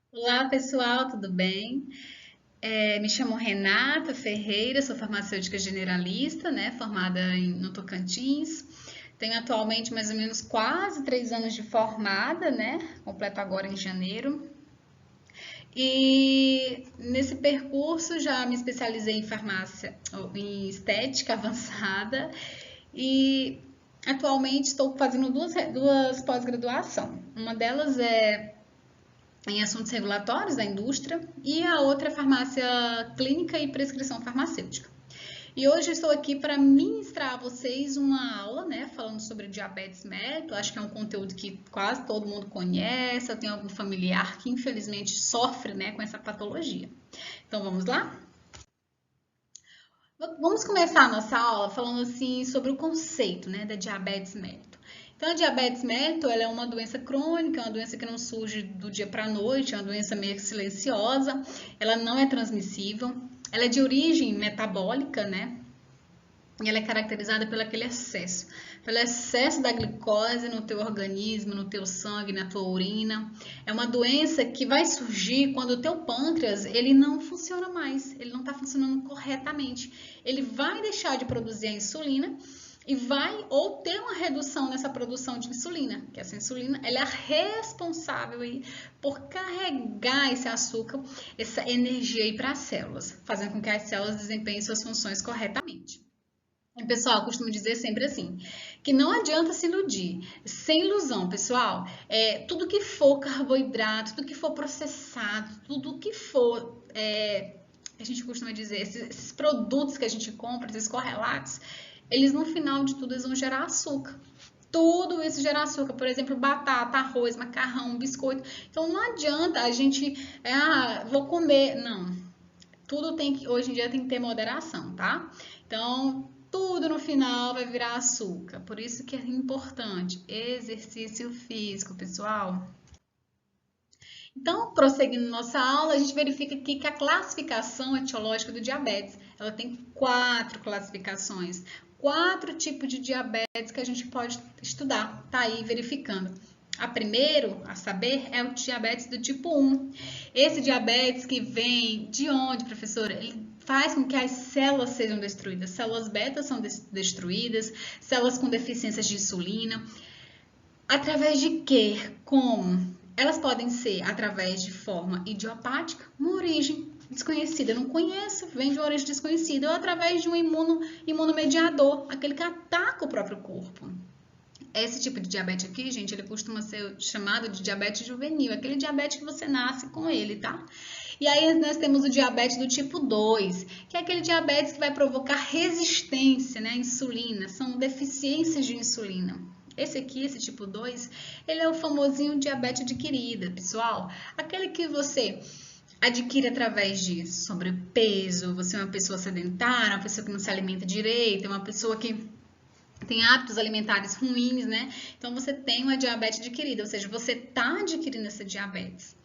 Olá, pessoal, tudo bem? Me chamo Renata Ferreira, sou farmacêutica generalista, né, formada no Tocantins. Tenho atualmente mais ou menos quase 3 anos de formada, né? Completo agora em janeiro. E nesse percurso já me especializei em farmácia, em estética avançada e atualmente estou fazendo duas pós-graduação. Uma delas é em assuntos regulatórios da indústria e a outra é farmácia clínica e prescrição farmacêutica. E hoje eu estou aqui para ministrar a vocês uma aula, né, falando sobre diabetes mellitus. Acho que é um conteúdo que quase todo mundo conhece, eu tenho algum familiar que infelizmente sofre, né, com essa patologia. Então vamos lá? Vamos começar a nossa aula falando assim sobre o conceito, né, da diabetes mellitus. Então, a diabetes mellitus ela é uma doença crônica, é uma doença que não surge do dia para a noite, é uma doença meio silenciosa, ela não é transmissível, ela é de origem metabólica, né? E ela é caracterizada pelo excesso da glicose no teu organismo, no teu sangue, na tua urina. É uma doença que vai surgir quando o teu pâncreas ele não funciona mais, ele não está funcionando corretamente. Ele vai deixar de produzir a insulina e vai ou ter uma redução nessa produção de insulina, que essa insulina ela é responsável aí por carregar esse açúcar, essa energia aí para as células, fazendo com que as células desempenhem suas funções corretamente. E, pessoal, eu costumo dizer sempre assim, que não adianta se iludir, sem ilusão, pessoal. Tudo que for carboidrato, tudo que for processado, tudo que for, a gente costuma dizer, esses produtos que a gente compra, esses correlatos, eles no final de tudo eles vão gerar açúcar. Tudo isso gera açúcar, por exemplo, batata, arroz, macarrão, biscoito. Então não adianta a gente, vou comer. Não, tudo tem que, hoje em dia tem que ter moderação, tá? Então, tudo no final vai virar açúcar. Por isso que é importante exercício físico, pessoal. Então, prosseguindo nossa aula, a gente verifica aqui que a classificação etiológica do diabetes, ela tem 4 classificações, 4 tipos de diabetes que a gente pode estudar, tá aí verificando. A primeiro, a saber, é o diabetes do tipo 1. Esse diabetes que vem de onde, professora? Ele faz com que as células sejam destruídas. Células beta são destruídas, células com deficiências de insulina. Através de quê? Como? Elas podem ser através de forma idiopática, uma origem desconhecida, não conheço, vem de uma origem desconhecida, ou através de um imunomediador, aquele que ataca o próprio corpo. Esse tipo de diabetes aqui, gente, ele costuma ser chamado de diabetes juvenil, aquele diabetes que você nasce com ele, tá? E aí nós temos o diabetes do tipo 2, que é aquele diabetes que vai provocar resistência, né, à insulina, são deficiências de insulina. Esse aqui, esse tipo 2, ele é o famosinho diabetes adquirida, pessoal. Aquele que você adquire através de sobrepeso, você é uma pessoa sedentária, uma pessoa que não se alimenta direito, uma pessoa que tem hábitos alimentares ruins, né? Então você tem uma diabetes adquirida, ou seja, você está adquirindo essa diabetes.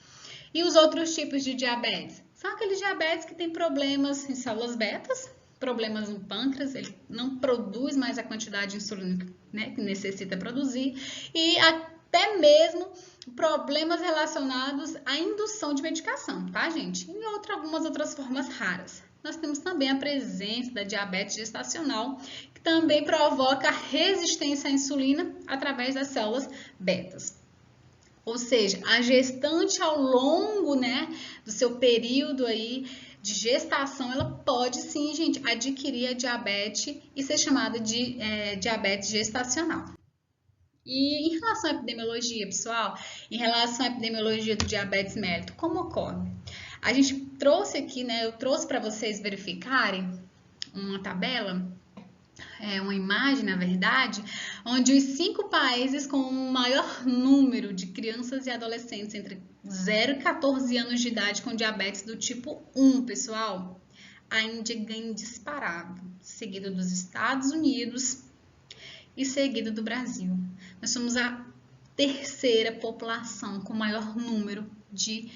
E os outros tipos de diabetes? São aqueles diabetes que têm problemas em células betas, problemas no pâncreas, ele não produz mais a quantidade de insulina, né, que necessita produzir, e até mesmo problemas relacionados à indução de medicação, tá, gente? E algumas outras formas raras. Nós temos também a presença da diabetes gestacional, que também provoca resistência à insulina através das células betas. Ou seja, a gestante ao longo, né, do seu período aí de gestação, ela pode sim, gente, adquirir a diabetes e ser chamada de diabetes gestacional. E em relação à epidemiologia, pessoal, em relação à epidemiologia do diabetes mellitus, como ocorre? A gente trouxe aqui, né, eu trouxe para vocês verificarem uma tabela, uma imagem, na verdade, onde os 5 países com o maior número de crianças e adolescentes entre 0 e 14 anos de idade com diabetes do tipo 1, pessoal, a Índia ganha disparado, seguido dos Estados Unidos e seguido do Brasil. Nós somos a terceira população com maior número de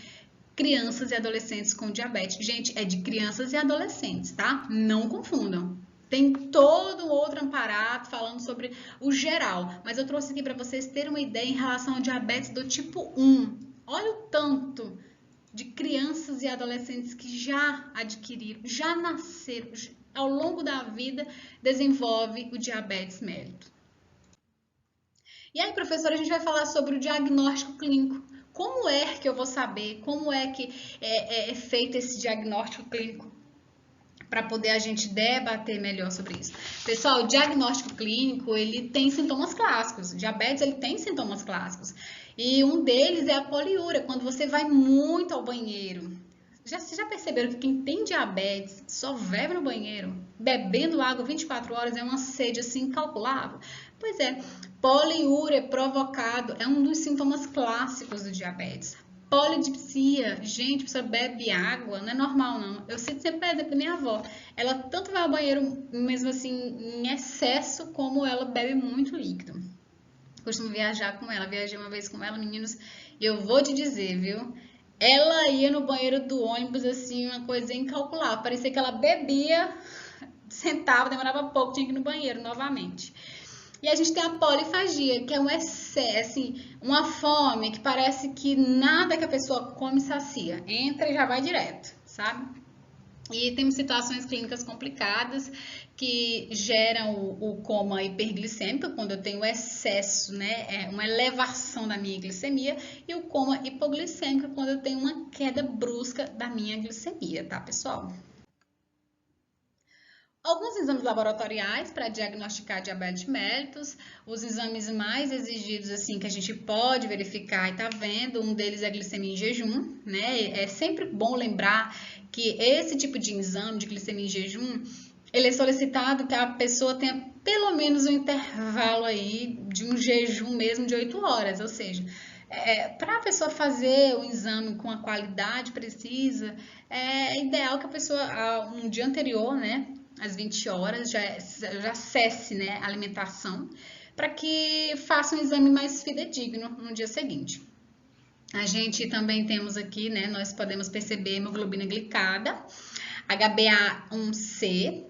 crianças e adolescentes com diabetes. Gente, é de crianças e adolescentes, tá? Não confundam. Tem todo um outro aparato falando sobre o geral, mas eu trouxe aqui para vocês terem uma ideia em relação ao diabetes do tipo 1. Olha o tanto crianças e adolescentes que já adquiriram, já nasceram, ao longo da vida, desenvolve o diabetes mellitus. E aí, professora, a gente vai falar sobre o diagnóstico clínico. Como é que eu vou saber? Como é que é feito esse diagnóstico clínico? Para poder a gente debater melhor sobre isso. Pessoal, o diagnóstico clínico, ele tem sintomas clássicos. O diabetes, ele tem sintomas clássicos. E um deles é a poliúria, quando você vai muito ao banheiro. Vocês já perceberam que quem tem diabetes só bebe no banheiro? Bebendo água 24 horas é uma sede assim incalculável? Pois é, poliúria provocado é um dos sintomas clássicos do diabetes. Polidipsia, gente, a pessoa bebe água, não é normal não. Eu sinto sempre exemplo da minha avó. Ela tanto vai ao banheiro, mesmo assim, em excesso, como ela bebe muito líquido. Costumo viajar com ela, viajei uma vez com ela, meninos, e eu vou te dizer, viu? Ela ia no banheiro do ônibus, assim, uma coisa incalculável. Parecia que ela bebia, sentava, demorava pouco, tinha que ir no banheiro novamente. E a gente tem a polifagia, que é um excesso, assim, uma fome que parece que nada que a pessoa come sacia. Entra e já vai direto, sabe? E temos situações clínicas complicadas que geram o coma hiperglicêmico, quando eu tenho excesso, né, uma elevação da minha glicemia, e o coma hipoglicêmico, quando eu tenho uma queda brusca da minha glicemia, tá, pessoal? Alguns exames laboratoriais para diagnosticar diabetes mellitus, os exames mais exigidos assim que a gente pode verificar e tá vendo, um deles é a glicemia em jejum, né? É sempre bom lembrar que esse tipo de exame de glicemia em jejum, ele é solicitado que a pessoa tenha pelo menos um intervalo aí de um jejum mesmo de 8 horas, ou seja, para a pessoa fazer o exame com a qualidade precisa, é ideal que a pessoa, um dia anterior, né, às 20 horas, já acesse, né, a alimentação, para que faça um exame mais fidedigno no dia seguinte. A gente também temos aqui, né, nós podemos perceber a hemoglobina glicada, HbA1c.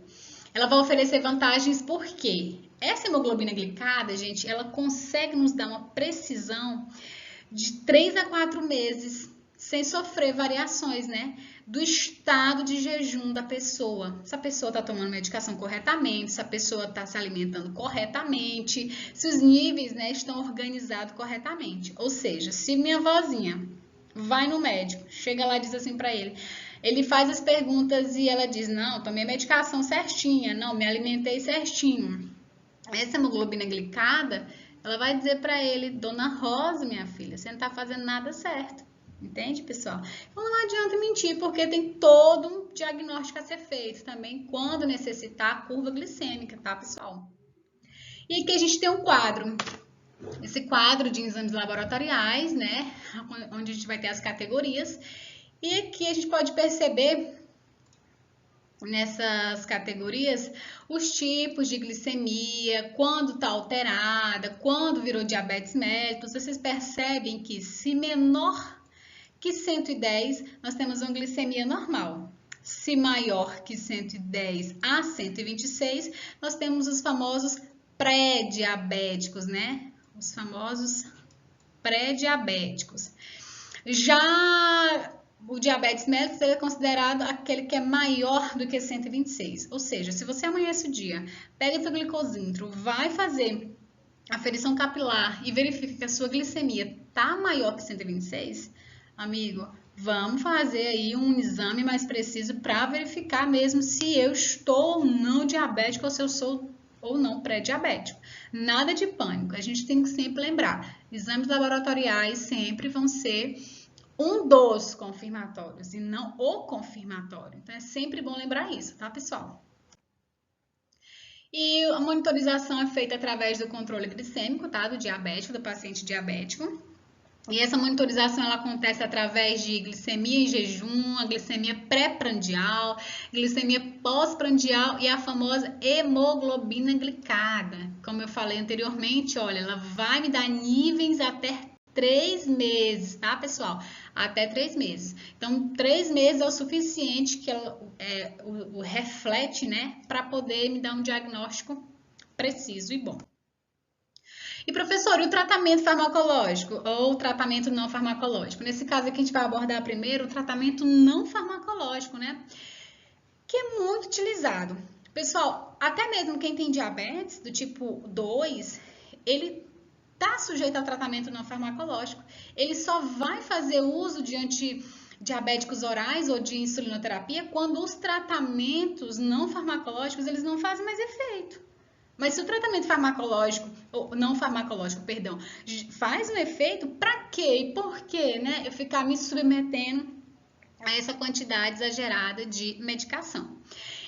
Ela vai oferecer vantagens porque essa hemoglobina glicada, gente, ela consegue nos dar uma precisão de 3 a 4 meses sem sofrer variações, né, do estado de jejum da pessoa. Se a pessoa está tomando medicação corretamente, se a pessoa está se alimentando corretamente, se os níveis, né, estão organizados corretamente. Ou seja, se minha vozinha vai no médico, chega lá e diz assim para ele faz as perguntas e ela diz, não, tomei a medicação certinha, não, me alimentei certinho. Essa hemoglobina glicada, ela vai dizer para ele, Dona Rosa, minha filha, você não está fazendo nada certo. Entende, pessoal? Então não adianta mentir, porque tem todo um diagnóstico a ser feito também quando necessitar a curva glicêmica, tá, pessoal? E aqui a gente tem um quadro. Esse quadro de exames laboratoriais, né? Onde a gente vai ter as categorias. E aqui a gente pode perceber nessas categorias os tipos de glicemia, quando está alterada, quando virou diabetes mellitus. Vocês percebem que se menor que 110, nós temos uma glicemia normal. Se maior que 110 a 126, nós temos os famosos pré-diabéticos, né? Os famosos pré-diabéticos. Já o diabetes mellitus é considerado aquele que é maior do que 126. Ou seja, se você amanhece o dia, pega esse glicosímetro, vai fazer aferição capilar e verifica que a sua glicemia está maior que 126, amigo, vamos fazer aí um exame mais preciso para verificar mesmo se eu estou ou não diabético ou se eu sou ou não pré-diabético. Nada de pânico, a gente tem que sempre lembrar, exames laboratoriais sempre vão ser um dos confirmatórios e não o confirmatório. Então é sempre bom lembrar isso, tá, pessoal? E a monitorização é feita através do controle glicêmico, tá, do diabético, do paciente diabético. E essa monitorização ela acontece através de glicemia em jejum, a glicemia pré-prandial, glicemia pós-prandial e a famosa hemoglobina glicada. Como eu falei anteriormente, olha, ela vai me dar níveis até 3 meses, tá, pessoal? Até 3 meses. Então, 3 meses é o suficiente que ela reflete, né, para poder me dar um diagnóstico preciso e bom. E professor, e o tratamento farmacológico ou o tratamento não farmacológico? Nesse caso aqui a gente vai abordar primeiro o tratamento não farmacológico, né? Que é muito utilizado. Pessoal, até mesmo quem tem diabetes do tipo 2, ele está sujeito ao tratamento não farmacológico. Ele só vai fazer uso de antidiabéticos orais ou de insulinoterapia quando os tratamentos não farmacológicos eles não fazem mais efeito. Mas se o tratamento farmacológico, ou não farmacológico, perdão, faz um efeito, para quê e por quê, né? Eu ficar me submetendo a essa quantidade exagerada de medicação.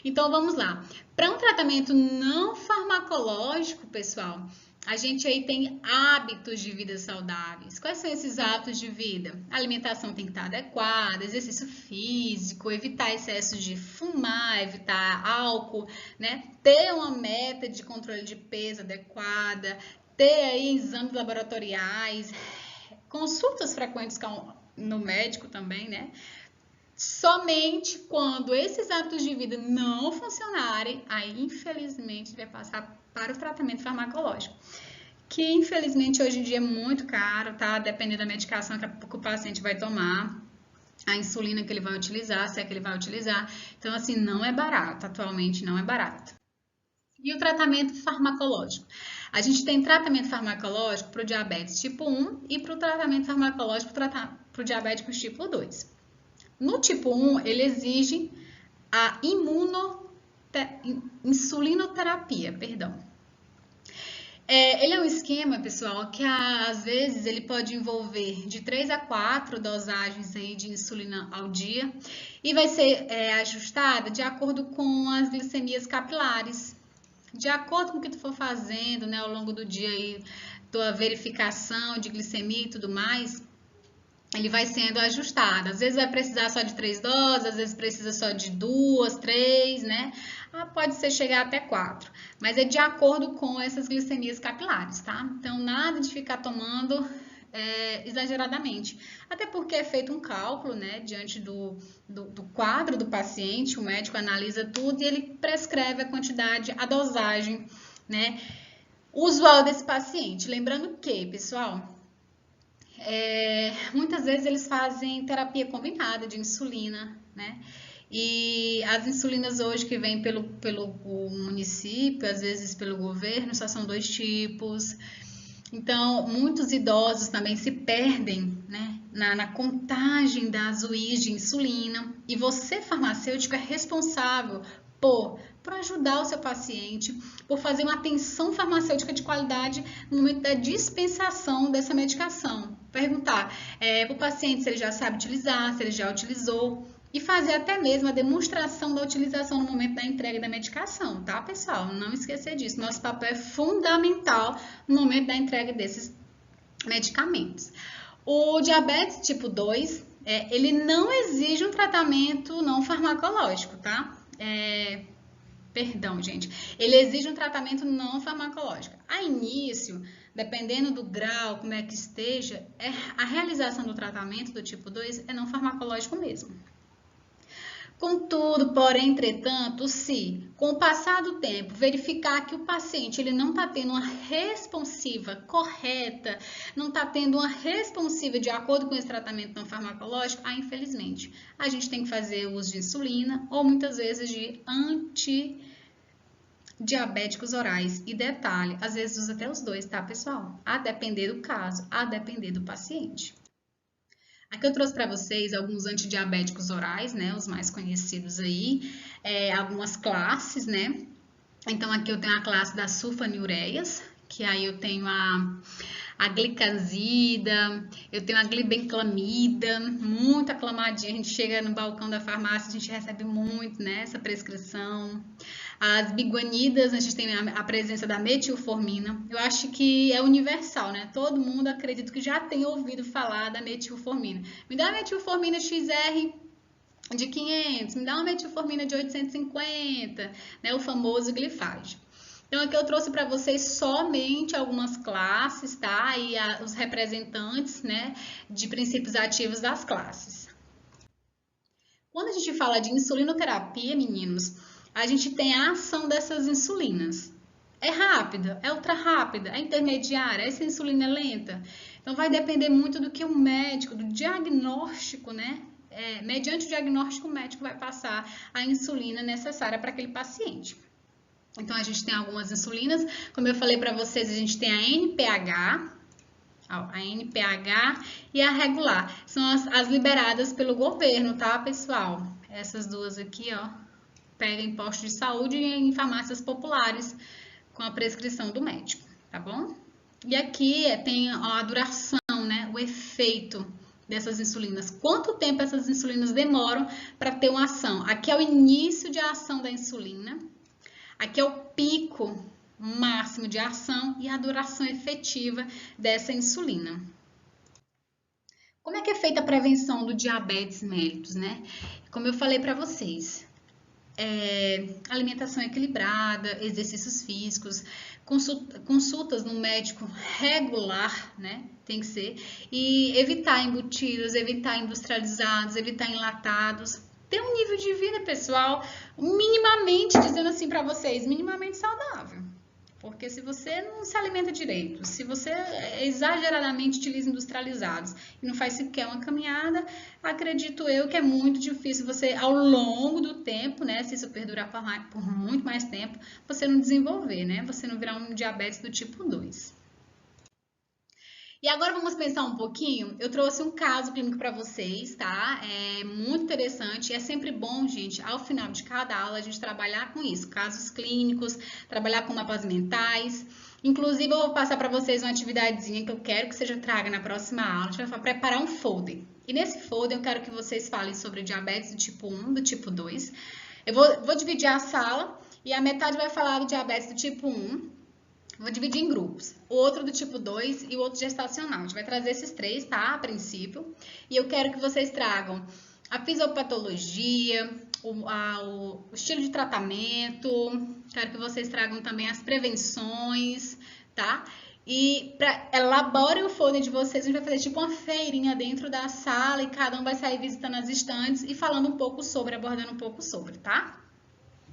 Então vamos lá. Para um tratamento não farmacológico, pessoal, a gente aí tem hábitos de vida saudáveis. Quais são esses hábitos de vida? A alimentação tem que estar adequada, exercício físico, evitar excesso de fumar, evitar álcool, né? Ter uma meta de controle de peso adequada, ter aí exames laboratoriais, consultas frequentes no médico também, né? Somente quando esses hábitos de vida não funcionarem, aí infelizmente vai passar para o tratamento farmacológico, que infelizmente hoje em dia é muito caro, tá? Dependendo da medicação que o paciente vai tomar, a insulina que ele vai utilizar, se é que ele vai utilizar. Então, assim, não é barato, atualmente não é barato. E o tratamento farmacológico? A gente tem tratamento farmacológico para o diabetes tipo 1 e para o tratamento farmacológico para o diabético tipo 2. No tipo 1, ele exige a insulinoterapia, perdão. Ele é um esquema, pessoal, que às vezes ele pode envolver de 3 a 4 dosagens aí de insulina ao dia e vai ser ajustada de acordo com as glicemias capilares. De acordo com o que tu for fazendo, né, ao longo do dia aí, tua verificação de glicemia e tudo mais, ele vai sendo ajustado. Às vezes vai precisar só de 3 doses, às vezes precisa só de 2, 3, né? Pode ser chegar até 4. Mas é de acordo com essas glicemias capilares, tá? Então, nada de ficar tomando exageradamente. Até porque é feito um cálculo, né? Diante do quadro do paciente, o médico analisa tudo e ele prescreve a quantidade, a dosagem, né? Usual desse paciente. Lembrando que, pessoal, muitas vezes eles fazem terapia combinada de insulina, né? E as insulinas hoje que vêm pelo município, às vezes pelo governo, só são 2 tipos. Então, muitos idosos também se perdem, né, na contagem das UIs de insulina. E você, farmacêutico, é responsável por ajudar o seu paciente, por fazer uma atenção farmacêutica de qualidade no momento da dispensação dessa medicação. Perguntar para o paciente se ele já sabe utilizar, se ele já utilizou, e fazer até mesmo a demonstração da utilização no momento da entrega da medicação, tá, pessoal? Não esquecer disso. Nosso papel é fundamental no momento da entrega desses medicamentos. O diabetes tipo 2, ele não exige um tratamento não farmacológico, tá? Perdão, gente. Ele exige um tratamento não farmacológico. A início, dependendo do grau, como é que esteja, a realização do tratamento do tipo 2 é não farmacológico mesmo. Contudo, porém, entretanto, se com o passar do tempo verificar que o paciente ele não está tendo uma responsiva correta, não está tendo uma responsiva de acordo com esse tratamento não farmacológico, infelizmente, a gente tem que fazer uso de insulina ou muitas vezes de antidiabéticos orais. E detalhe, às vezes usa até os 2, tá, pessoal? A depender do caso, a depender do paciente. Aqui eu trouxe para vocês alguns antidiabéticos orais, né, os mais conhecidos aí, algumas classes, né. Então aqui eu tenho a classe das sulfonilureias, que aí eu tenho a glicazida, eu tenho a glibenclamida, muito aclamadinha, a gente chega no balcão da farmácia, a gente recebe muito, né, essa prescrição. As biguanidas, a gente tem a presença da metilformina. Eu acho que é universal, né? Todo mundo acredito que já tem ouvido falar da metilformina. Me dá a metilformina XR de 500, me dá uma metilformina de 850, né? O famoso glifage. Então, aqui eu trouxe para vocês somente algumas classes, tá? E os representantes, né, de princípios ativos das classes. Quando a gente fala de insulinoterapia, meninos, a gente tem a ação dessas insulinas. É rápida, é ultra rápida, é intermediária, essa insulina é lenta. Então vai depender muito do que o médico, do diagnóstico, né? Mediante o diagnóstico, o médico vai passar a insulina necessária para aquele paciente. Então a gente tem algumas insulinas, como eu falei para vocês, a gente tem a NPH e a regular. São as liberadas pelo governo, tá, pessoal? Essas duas aqui, ó, pega em postos de saúde e em farmácias populares com a prescrição do médico, tá bom? E aqui tem a duração, né, o efeito dessas insulinas. Quanto tempo essas insulinas demoram para ter uma ação? Aqui é o início de ação da insulina, aqui é o pico máximo de ação e a duração efetiva dessa insulina. Como é que é feita a prevenção do diabetes mellitus, né? Como eu falei para vocês, alimentação equilibrada, exercícios físicos, consultas no médico regular, né? Tem que ser, e evitar embutidos, evitar industrializados, evitar enlatados. Ter um nível de vida, pessoal, minimamente, dizendo assim para vocês, minimamente saudável. Porque se você não se alimenta direito, se você exageradamente utiliza industrializados e não faz sequer uma caminhada, acredito eu que é muito difícil você, ao longo do tempo, né, se isso perdurar por muito mais tempo, você não desenvolver, né, você não virar um diabetes do tipo 2. E agora vamos pensar um pouquinho. Eu trouxe um caso clínico para vocês, tá? É muito interessante. É sempre bom, gente, ao final de cada aula, a gente trabalhar com isso. Casos clínicos, trabalhar com mapas mentais. Inclusive, eu vou passar para vocês uma atividadezinha que eu quero que você já traga na próxima aula. A gente vai preparar um folder. E nesse folder, eu quero que vocês falem sobre diabetes do tipo 1, do tipo 2. Eu vou dividir a sala e a metade vai falar do diabetes do tipo 1. Vou dividir em grupos. O outro do tipo 2 e o outro gestacional. A gente vai trazer esses três, tá? A princípio. E eu quero que vocês tragam a fisiopatologia, o estilo de tratamento. Quero que vocês tragam também as prevenções, tá? E elaborem o folder de vocês. A gente vai fazer tipo uma feirinha dentro da sala e cada um vai sair visitando as estantes e falando um pouco sobre, abordando um pouco sobre, tá?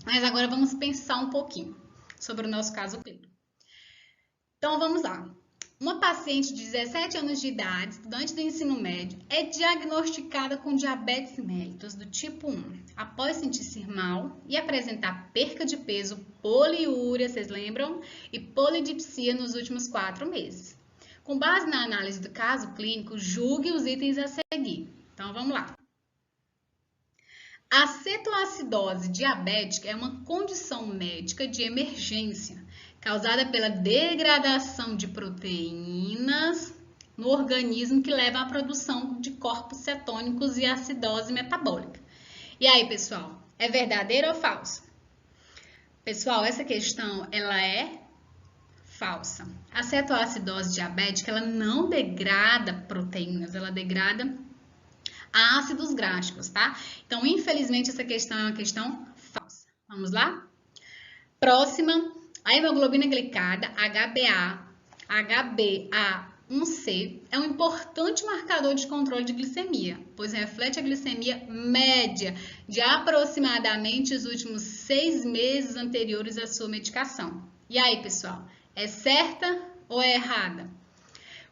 Mas agora vamos pensar um pouquinho sobre o nosso caso clínico. Então, vamos lá. Uma paciente de 17 anos de idade, estudante do ensino médio, é diagnosticada com diabetes mellitus do tipo 1, após sentir-se mal e apresentar perca de peso, poliúria, vocês lembram? E polidipsia nos últimos 4 meses. Com base na análise do caso clínico, julgue os itens a seguir. Então, vamos lá. A cetoacidose diabética é uma condição médica de emergência causada pela degradação de proteínas no organismo que leva à produção de corpos cetônicos e acidose metabólica. E aí, pessoal, é verdadeiro ou falso? Pessoal, essa questão, ela é falsa. A cetoacidose diabética, ela não degrada proteínas, ela degrada ácidos graxos, tá? Então, infelizmente, essa questão é uma questão falsa. Vamos lá? Próxima. A hemoglobina glicada, HbA1c, é um importante marcador de controle de glicemia, pois reflete a glicemia média de aproximadamente os últimos 6 meses anteriores à sua medicação. E aí, pessoal, é certa ou é errada?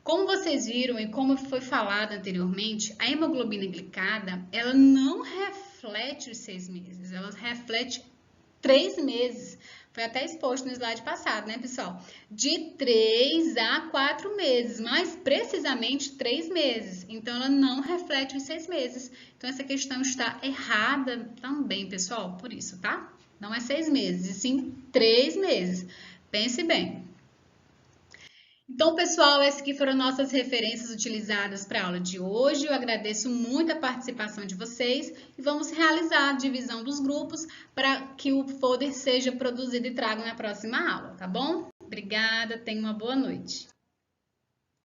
Como vocês viram e como foi falado anteriormente, a hemoglobina glicada, ela não reflete os 6 meses, ela reflete 3 meses. Foi até exposto no slide passado, né, pessoal? De 3 a 4 meses, mais precisamente 3 meses. Então, ela não reflete os 6 meses. Então, essa questão está errada também, pessoal, por isso, tá? Não é 6 meses, e sim 3 meses. Pense bem. Então, pessoal, essas aqui foram nossas referências utilizadas para a aula de hoje. Eu agradeço muito a participação de vocês e vamos realizar a divisão dos grupos para que o folder seja produzido e trago na próxima aula, tá bom? Obrigada, tenha uma boa noite.